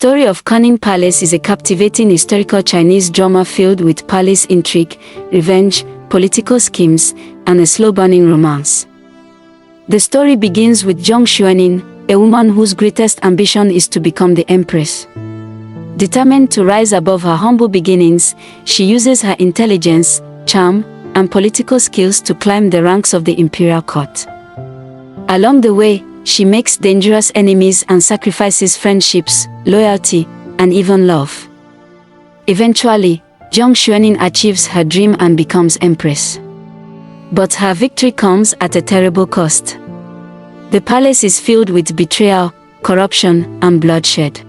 Story of Kunning Palace is a captivating historical Chinese drama filled with palace intrigue, revenge, political schemes, and a slow-burning romance. The story begins with Jiang Xuening, a woman whose greatest ambition is to become the Empress. Determined to rise above her humble beginnings, she uses her intelligence, charm, and political skills to climb the ranks of the imperial court. Along the way, she makes dangerous enemies and sacrifices friendships, loyalty, and even love. Eventually, Jiang Xuening achieves her dream and becomes Empress. But her victory comes at a terrible cost. The palace is filled with betrayal, corruption, and bloodshed.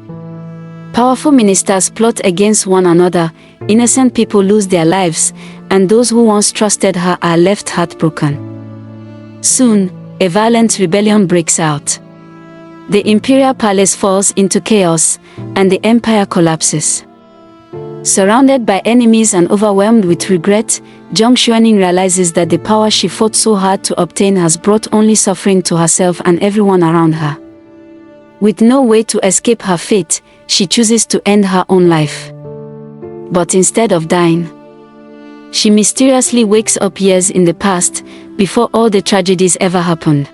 Powerful ministers plot against one another, innocent people lose their lives, and those who once trusted her are left heartbroken. Soon, a violent rebellion breaks out. The imperial palace falls into chaos, and the empire collapses. Surrounded by enemies and overwhelmed with regret, Jiang Xuening realizes that the power she fought so hard to obtain has brought only suffering to herself and everyone around her. With no way to escape her fate, she chooses to end her own life. But instead of dying, she mysteriously wakes up years in the past, before all the tragedies ever happened.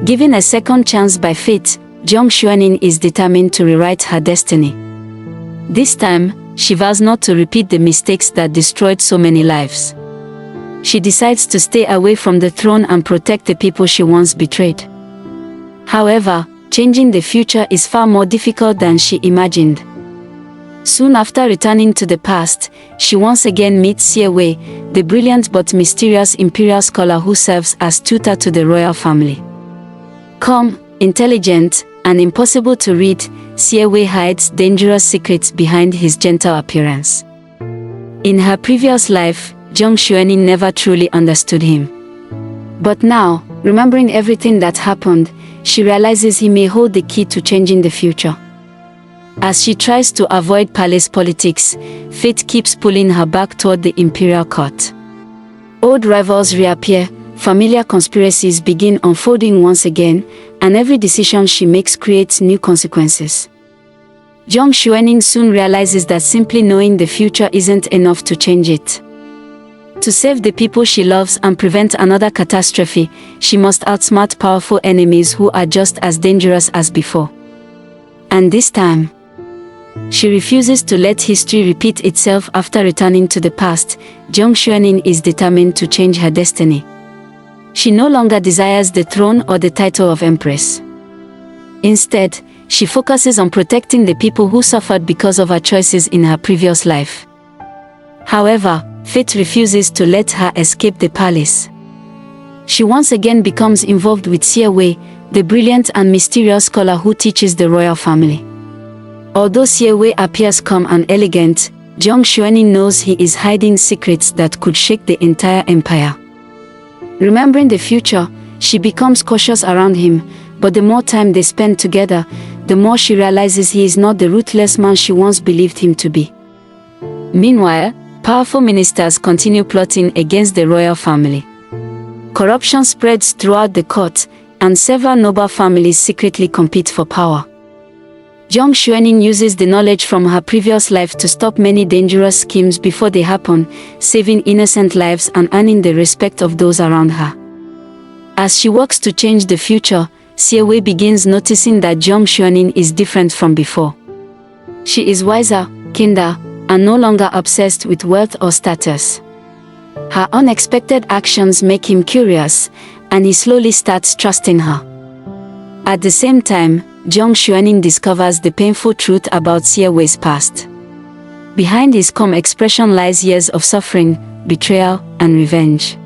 Given a second chance by fate, Jiang Xuening is determined to rewrite her destiny. This time, she vows not to repeat the mistakes that destroyed so many lives. She decides to stay away from the throne and protect the people she once betrayed. However, changing the future is far more difficult than she imagined. Soon after returning to the past, she once again meets Xie Wei, the brilliant but mysterious imperial scholar who serves as tutor to the royal family. Calm, intelligent, and impossible to read, Xie Wei hides dangerous secrets behind his gentle appearance. In her previous life, Jiang Xuening never truly understood him. But now, remembering everything that happened, she realizes he may hold the key to changing the future. As she tries to avoid palace politics, fate keeps pulling her back toward the imperial court. Old rivals reappear, familiar conspiracies begin unfolding once again, and every decision she makes creates new consequences. Jiang Xuening soon realizes that simply knowing the future isn't enough to change it. To save the people she loves and prevent another catastrophe, she must outsmart powerful enemies who are just as dangerous as before. And this time, she refuses to let history repeat itself. After returning to the past, Jiang Xuening is determined to change her destiny. She no longer desires the throne or the title of Empress. Instead, she focuses on protecting the people who suffered because of her choices in her previous life. However, fate refuses to let her escape the palace. She once again becomes involved with Xie Wei, the brilliant and mysterious scholar who teaches the royal family. Although Xie Wei appears calm and elegant, Jiang Xuening knows he is hiding secrets that could shake the entire empire. Remembering the future, she becomes cautious around him, but the more time they spend together, the more she realizes he is not the ruthless man she once believed him to be. Meanwhile, powerful ministers continue plotting against the royal family. Corruption spreads throughout the court, and several noble families secretly compete for power. Jiang Xuening uses the knowledge from her previous life to stop many dangerous schemes before they happen, saving innocent lives and earning the respect of those around her. As she works to change the future, Xie Wei begins noticing that Jiang Xuening is different from before. She is wiser, kinder, and no longer obsessed with wealth or status. Her unexpected actions make him curious, and he slowly starts trusting her. At the same time, Jiang Xuening discovers the painful truth about Xie Wei's past. Behind his calm expression lies years of suffering, betrayal, and revenge.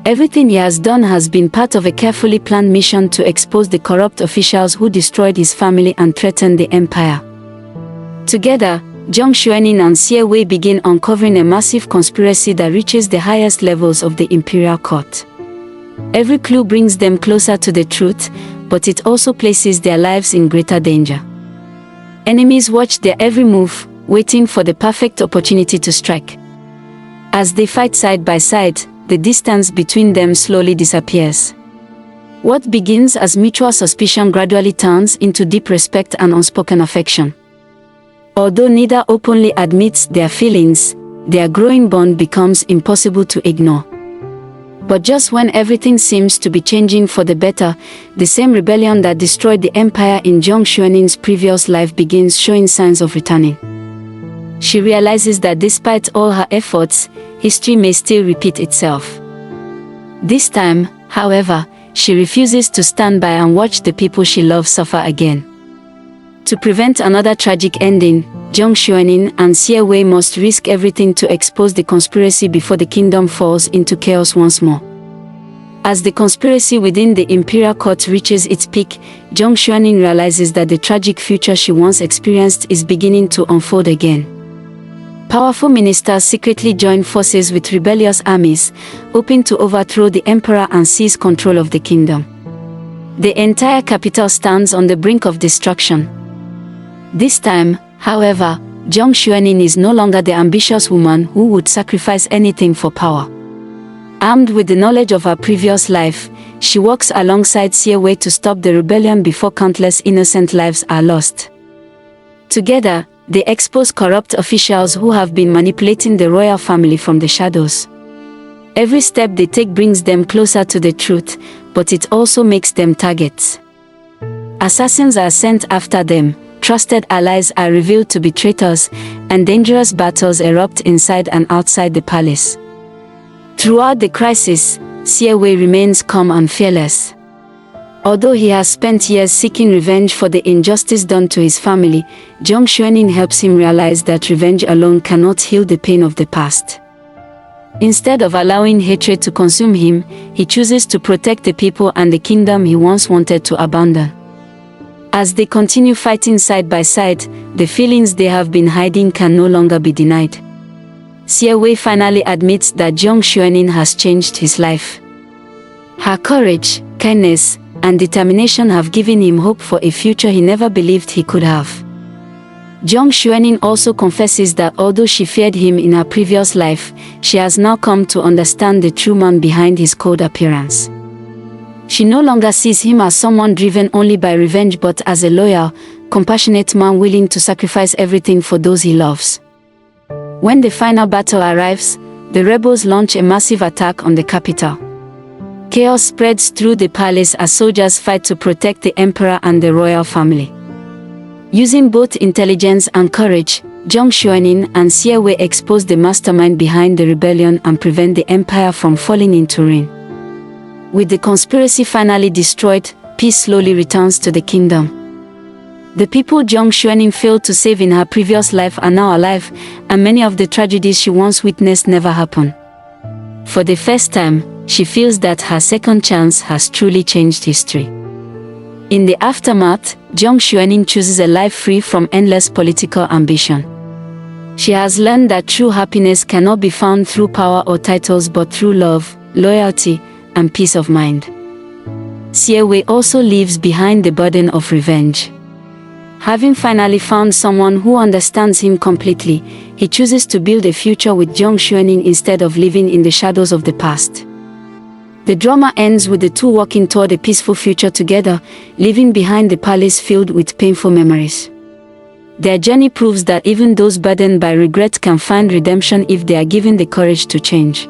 Everything he has done has been part of a carefully planned mission to expose the corrupt officials who destroyed his family and threatened the empire. Together, Jiang Xuening and Xie Wei begin uncovering a massive conspiracy that reaches the highest levels of the imperial court. Every clue brings them closer to the truth, but it also places their lives in greater danger. Enemies watch their every move, waiting for the perfect opportunity to strike. As they fight side by side, the distance between them slowly disappears. What begins as mutual suspicion gradually turns into deep respect and unspoken affection. Although neither openly admits their feelings, their growing bond becomes impossible to ignore. But just when everything seems to be changing for the better, the same rebellion that destroyed the empire in Jiang Xuening's previous life begins showing signs of returning. She realizes that despite all her efforts, history may still repeat itself. This time, however, she refuses to stand by and watch the people she loves suffer again. To prevent another tragic ending, Jiang Xuening and Xie Wei must risk everything to expose the conspiracy before the kingdom falls into chaos once more. As the conspiracy within the imperial court reaches its peak, Jiang Xuening realizes that the tragic future she once experienced is beginning to unfold again. Powerful ministers secretly join forces with rebellious armies, hoping to overthrow the emperor and seize control of the kingdom. The entire capital stands on the brink of destruction. This time, however, Jiang Xuening is no longer the ambitious woman who would sacrifice anything for power. Armed with the knowledge of her previous life, she walks alongside Xie Wei to stop the rebellion before countless innocent lives are lost. Together, they expose corrupt officials who have been manipulating the royal family from the shadows. Every step they take brings them closer to the truth, but it also makes them targets. Assassins are sent after them, trusted allies are revealed to be traitors, and dangerous battles erupt inside and outside the palace. Throughout the crisis, Xie Wei remains calm and fearless. Although he has spent years seeking revenge for the injustice done to his family, Jiang Xuening helps him realize that revenge alone cannot heal the pain of the past. Instead of allowing hatred to consume him, he chooses to protect the people and the kingdom he once wanted to abandon. As they continue fighting side by side, the feelings they have been hiding can no longer be denied. Xie Wei finally admits that Jiang Xuening has changed his life. Her courage, kindness, and determination have given him hope for a future he never believed he could have. Jiang Xuening also confesses that although she feared him in her previous life, she has now come to understand the true man behind his cold appearance. She no longer sees him as someone driven only by revenge but as a loyal, compassionate man willing to sacrifice everything for those he loves. When the final battle arrives, the rebels launch a massive attack on the capital. Chaos spreads through the palace as soldiers fight to protect the emperor and the royal family. Using both intelligence and courage, Jiang Xuening and Xie Wei expose the mastermind behind the rebellion and prevent the empire from falling into ruin. With the conspiracy finally destroyed, peace slowly returns to the kingdom. The people Jiang Xuening failed to save in her previous life are now alive, and many of the tragedies she once witnessed never happened. For the first time, she feels that her second chance has truly changed history. In the aftermath, Jiang Xuening chooses a life free from endless political ambition. She has learned that true happiness cannot be found through power or titles but through love, loyalty, and peace of mind. Xie Wei also leaves behind the burden of revenge. Having finally found someone who understands him completely, he chooses to build a future with Jiang Xuening instead of living in the shadows of the past. The drama ends with the two walking toward a peaceful future together, leaving behind the palace filled with painful memories. Their journey proves that even those burdened by regret can find redemption if they are given the courage to change.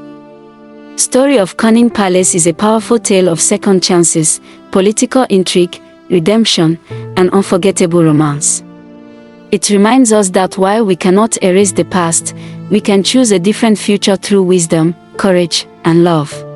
Story of Kunning Palace is a powerful tale of second chances, political intrigue, redemption, and unforgettable romance. It reminds us that while we cannot erase the past, we can choose a different future through wisdom, courage, and love.